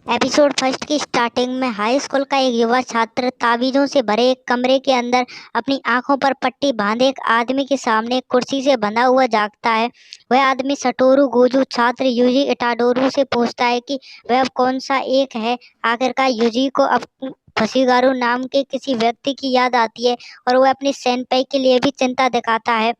Episode first की starting में high school का एक युवा छात्र ताबीजों से भरे एक कमरे के अंदर अपनी आंखों पर पट्टी बांधे एक आदमी के सामने एक कुर्सी से बंधा हुआ जागता है। वह आदमी सटोरू गोजू छात्र यूजी इटाडोरू से पूछता है कि वह अब कौन सा एक है। आखिरकार यूजी को अब फसीगारू नाम के किसी व्यक्ति की याद आती है और वह अपनी सेनपाई के लिए भी चिंता दिखाता है।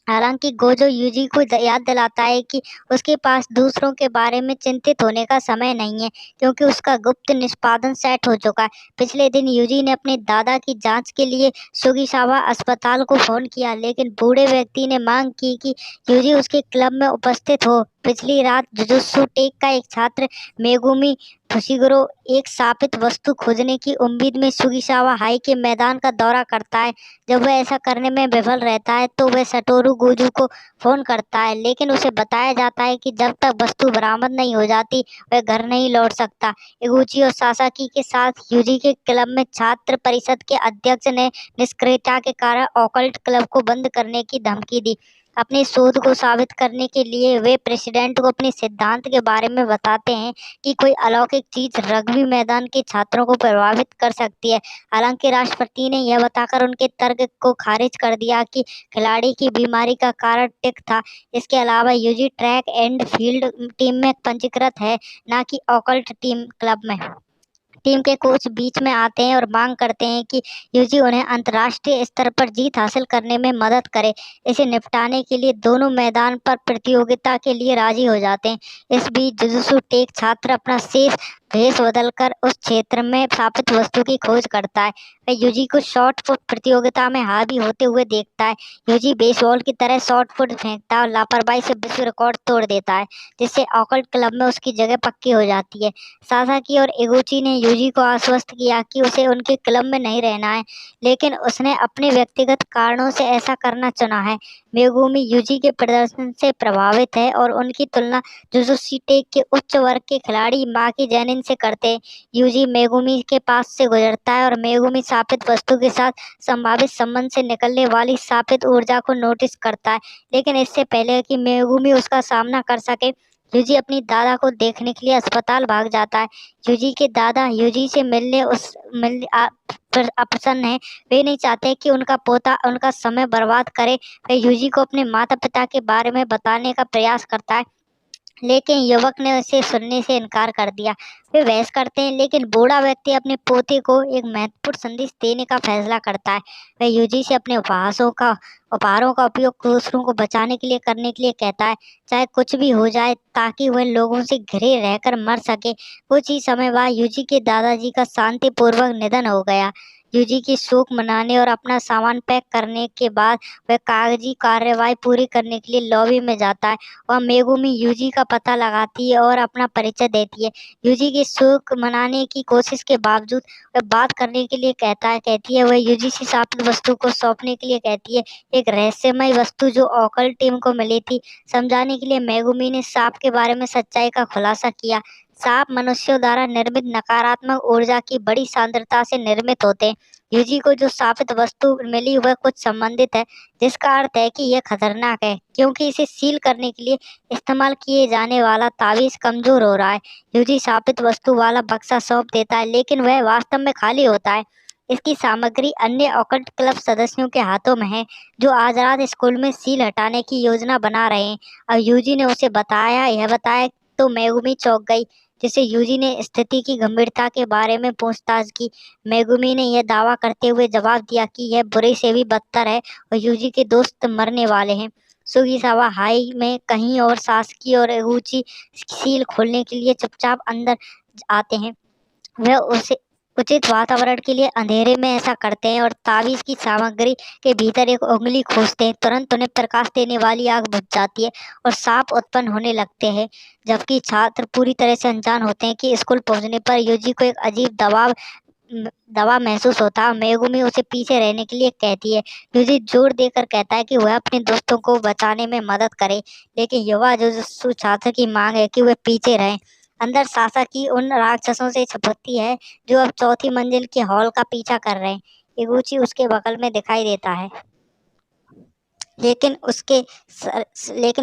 हालांकि गोजो यूजी को याद दिलाता है कि उसके पास दूसरों के बारे में चिंतित होने का समय नहीं है, क्योंकि उसका गुप्त निष्पादन सेट हो चुका है। पिछले दिन यूजी ने अपने दादा की जांच के लिए सुगिसावा अस्पताल को फोन किया, लेकिन बूढ़े व्यक्ति ने मांग की कि यूजी उसके क्लब में उपस्थित हो। पिछली रात जुजुत्सु टेक का एक छात्र मेगुमी फुशिगुरो एक शापित वस्तु खोजने की उम्मीद में सुगिसावा हाई के मैदान का दौरा करता है। जब वह ऐसा करने में विफल रहता है तो वह सटोरू गोजू को फोन करता है, लेकिन उसे बताया जाता है कि जब तक वस्तु बरामद नहीं हो जाती वह घर नहीं लौट सकता। इगुची और सासाकी के साथ यूजी के क्लब में छात्र परिषद के अध्यक्ष ने निष्क्रियता के कारण ऑकल्ट क्लब को बंद करने की धमकी दी। अपनी शोध को साबित करने के लिए वे प्रेसिडेंट को अपने सिद्धांत के बारे में बताते हैं कि कोई अलौकिक चीज रग्बी मैदान के छात्रों को प्रभावित कर सकती है। हालांकि राष्ट्रपति ने यह बताकर उनके तर्क को खारिज कर दिया कि खिलाड़ी की बीमारी का कारण टिक था। इसके अलावा UG track and field team में पंजीकृत है, न कि ऑकल्ट टीम क्लब में। टीम के कोच बीच में आते हैं और मांग करते हैं कि यूजी उन्हें अंतर्राष्ट्रीय स्तर पर जीत हासिल करने में मदद करे। इसे निपटाने के लिए दोनों मैदान पर प्रतियोगिता के लिए राजी हो जाते हैं। इस बीच जुजुत्सु टेक छात्र अपना शेष भेष बदलकर उस क्षेत्र में स्थापित वस्तु की खोज करता है। वह यूजी को शॉट पुट प्रतियोगिता में हावी होते हुए देखता है। यूजी बेसबॉल की तरह शॉट पुट फेंकता है और लापरवाही से विश्व रिकॉर्ड तोड़ देता है, जिससे ऑकल्ट क्लब में उसकी जगह पक्की हो जाती है। सासाकी और इगुची ने यूजी को आश्वस्त किया कि उसे उनके क्लब में नहीं रहना है, लेकिन उसने अपने व्यक्तिगत कारणों से ऐसा करना चुना है। मेगुमी यूजी के प्रदर्शन से प्रभावित है और उनकी तुलना जुजुत्सु टेक के उच्च वर्ग के खिलाड़ी माकी जेनिन से करते हैं। यूजी मेगुमी के पास से गुजरता है और मेगुमी शापित वस्तु के साथ संभावित संबंध से निकलने वाली शापित ऊर्जा को नोटिस करता है, लेकिन इससे पहले कि मेगुमी उसका सामना कर सके यूजी अपनी दादा को देखने के लिए अस्पताल भाग जाता है। यूजी के दादा यूजी से अप्रसन्न है। वे नहीं चाहते कि उनका पोता उनका समय बर्बाद करे। वे यूजी को अपने माता पिता के बारे में बताने का प्रयास करता है, लेकिन युवक ने उसे सुनने से इनकार कर दिया। वे बहस करते हैं, लेकिन बूढ़ा व्यक्ति अपने पोते को एक महत्वपूर्ण संदेश देने का फैसला करता है। वह यूजी से अपने उपहारों का उपयोग दूसरों को बचाने के लिए करने के लिए कहता है, चाहे कुछ भी हो जाए, ताकि वह लोगों से घिरे रहकर मर सके। कुछ ही समय बाद यूजी के दादाजी का शांतिपूर्वक निधन हो गया। यूजी की शोक मनाने और अपना सामान पैक करने के बाद वह कागजी कार्रवाई पूरी करने के लिए लॉबी में जाता है। वह मेगुमी यूजी का पता लगाती है और अपना परिचय देती है। यूजी की शोक मनाने की कोशिश के बावजूद वह बात करने के लिए कहती है। वह यूजी से शापित वस्तु को सौंपने के लिए कहती है, एक रहस्यमय वस्तु जो ऑकल्ट टीम को मिली थी। समझाने के लिए मेगुमी ने सांप के बारे में सच्चाई का खुलासा किया। सांप मनुष्यों द्वारा निर्मित नकारात्मक ऊर्जा की बड़ी सांद्रता से निर्मित होते हैं। यूजी को जो शापित वस्तु मिली वह कुछ संबंधित है, जिसका अर्थ है कि यह खतरनाक है, क्योंकि इसे सील करने के लिए इस्तेमाल किए जाने वाला तावीज कमजोर हो रहा है। यूजी शापित वस्तु वाला बक्सा सौंप देता है, लेकिन वह वास्तव में खाली होता है। इसकी सामग्री अन्य ऑकल्ट क्लब सदस्यों के हाथों में है, जो आज रात स्कूल में सील हटाने की योजना बना रहे हैं। अब यूजी ने उसे बताया तो मेगुमी चौंक गई, जिससे यूजी ने स्थिति की गंभीरता के बारे में पूछताछ की। मेगुमी ने यह दावा करते हुए जवाब दिया कि यह बुरे से भी बदतर है और यूजी के दोस्त मरने वाले हैं। सुगिसावा हाई में कहीं और सासकी और इगुची सील खोलने के लिए चुपचाप अंदर आते हैं। वह उसे उचित वातावरण के लिए अंधेरे में ऐसा करते हैं और तावीज की सामग्री के भीतर एक उंगली खोसते हैं। तुरंत उन्हें प्रकाश देने वाली आग बुझ जाती है और सांप उत्पन्न होने लगते हैं, जबकि छात्र पूरी तरह से अनजान होते हैं कि स्कूल पहुंचने पर यूजी को एक अजीब दबाव महसूस होता है। मेगुमी उसे पीछे रहने के लिए कहती है। यूजी जोर देकर कहता है कि वह अपने दोस्तों को बचाने में मदद करे, लेकिन युवा जुजुत्सु छात्र की मांग है कि वह पीछे रहें। अंदर सासाकी उन राक्षसों से छिपकती है जो अब चौथी मंजिल के हॉल का पीछा कर रहे हैं। इगुची उसके बगल में दिखाई देता है, लेकिन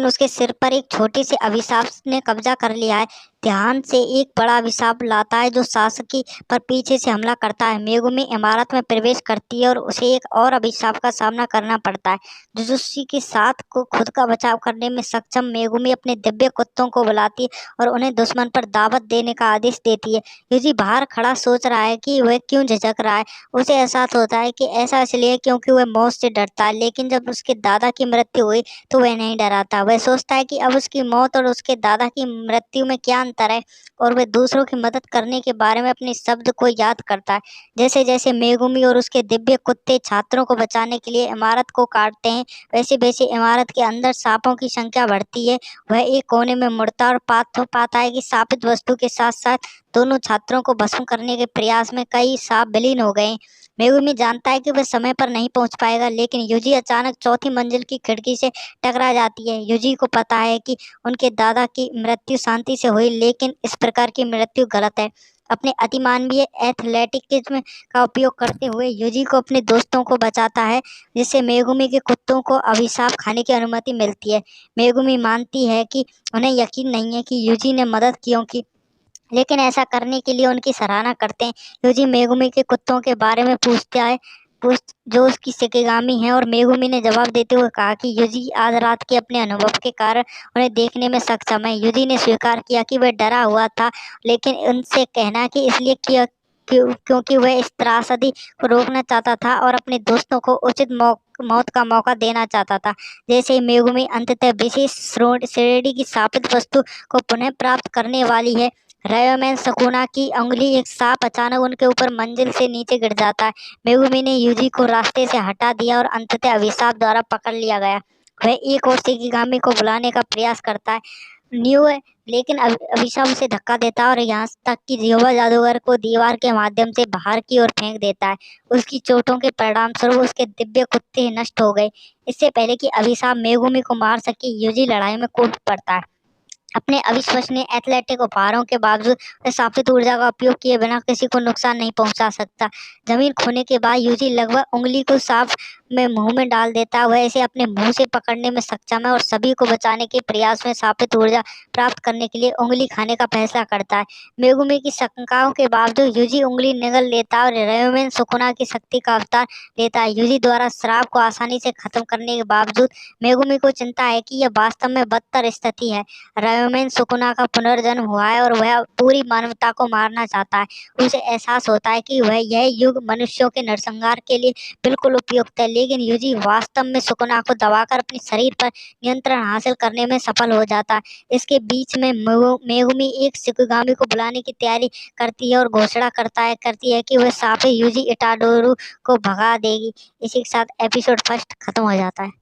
उसके सिर पर एक छोटी सी अभिशाप ने कब्जा कर लिया है। ध्यान से एक बड़ा अभिशाप लाता है जो सासकी पर पीछे से हमला करता है। मेगुमी इमारत में प्रवेश करती है और उसे एक और अभिशाप का सामना करना पड़ता है। जुजुत्सु के साथ को खुद का बचाव करने में सक्षम मेगुमी अपने दिव्य कुत्तों को बुलाती है और उन्हें दुश्मन पर दावत देने का आदेश देती है। युजी बाहर खड़ा सोच रहा है कि वह क्यों झिझक रहा है। उसे एहसास होता है कि ऐसा इसलिए क्योंकि वह मौत से डरता है, लेकिन जब उसके दादा की मृत्यु हुई तो वह नहीं डरा था। वह सोचता है कि अब उसकी मौत और उसके दादा की मृत्यु में क्या अंतर है, और वह दूसरों की मदद करने के बारे में अपने शब्द को याद करता है। जैसे जैसे मेगुमी और उसके दिव्य कुत्ते छात्रों को बचाने के लिए इमारत को काटते हैं, वैसे वैसे इमारत के अंदर सांपों की संख्या बढ़ती है। वह एक कोने में मुड़ता और पाता है कि शापित वस्तु के साथ साथ दोनों छात्रों को भस्म करने के प्रयास में कई सांप विलीन हो गए। मेगुमी जानता है कि वह समय पर नहीं पहुंच पाएगा, लेकिन युजी अचानक चौथी मंजिल की खिड़की से टकरा जाती है। युजी को पता है कि उनके दादा की मृत्यु शांति से हुई, लेकिन इस प्रकार की मृत्यु गलत है। अपने अतिमानवीय एथलेटिक्स का उपयोग करते हुए युजी को अपने दोस्तों को बचाता है, जिससे मेगुमी के कुत्तों को अभिशाप खाने की अनुमति मिलती है। मेगुमी मानती है कि उन्हें यकीन नहीं है कि युजी ने मदद क्यों की, लेकिन ऐसा करने के लिए उनकी सराहना करते हैं। युजी मेगुमी के कुत्तों के बारे में पूछता है जो उसकी शिकीगामी है, और मेगुमी ने जवाब देते हुए कहा कि युजी आज रात के अपने अनुभव के कारण उन्हें देखने में सक्षम है। युजी ने स्वीकार किया कि वह डरा हुआ था, लेकिन उनसे कहना कि इसलिए किया क्योंकि वह इस त्रासदी को रोकना चाहता था और अपने दोस्तों को उचित मौत का मौका देना चाहता था। जैसे ही मेगुमी अंततः विशेष श्रेणी की शापित वस्तु को पुनः प्राप्त करने वाली है, रयोमेन सुकुना की उंगली एक सांप अचानक उनके ऊपर मंजिल से नीचे गिर जाता है। मेगुमी ने युजी को रास्ते से हटा दिया और अंततः अभिशाप द्वारा पकड़ लिया गया। वह एक और शिकिगामी को बुलाने का प्रयास करता है न्यू है, लेकिन अभिशाप उसे धक्का देता है और यहाँ तक कि युवा जादूगर को दीवार के माध्यम से बाहर की ओर फेंक देता है। उसकी चोटों के परिणाम स्वरूप उसके दिव्य कुत्ते नष्ट हो गए। इससे पहले कि अभिशाप मेगुमी को मार सके, युजी लड़ाई में कूद पड़ता है। अपने अविश्वसनीय एथलेटिक उपहारों के बावजूद वह शापित ऊर्जा का उपयोग किए बिना किसी को नुकसान नहीं पहुंचा सकता। जमीन खोने के बाद युजी लगभग उंगली को सांप में मुंह में डाल देता है। वह इसे अपने मुंह से पकड़ने में सक्षम है और सभी को बचाने के प्रयास में शापित ऊर्जा प्राप्त करने के लिए उंगली खाने का फैसला करता है। मेगुमी की शंकाओं के बावजूद युजी उंगली निगल लेता है और रयोमेन सुकुना की शक्ति का अवतार लेता है। युजी द्वारा श्राप को आसानी से खत्म करने के बावजूद मेगुमी को चिंता है कि यह वास्तव में बदतर स्थिति है। रयोमेन सुकुना का पुनर्जन्म हुआ है और वह पूरी मानवता को मारना चाहता है। उसे एहसास होता है कि वह यह युग मनुष्यों के नरसंहार के लिए बिल्कुल उपयुक्त है, लेकिन युजी वास्तव में सुकुना को दबाकर अपने शरीर पर नियंत्रण हासिल करने में सफल हो जाता है। इसके बीच में मेगुमी एक शिकिगामी को बुलाने की तैयारी करती है और घोषणा करती है कि वह साफे युजी इटाडोरू को भगा देगी। इसी के साथ एपिसोड फर्स्ट खत्म हो जाता है।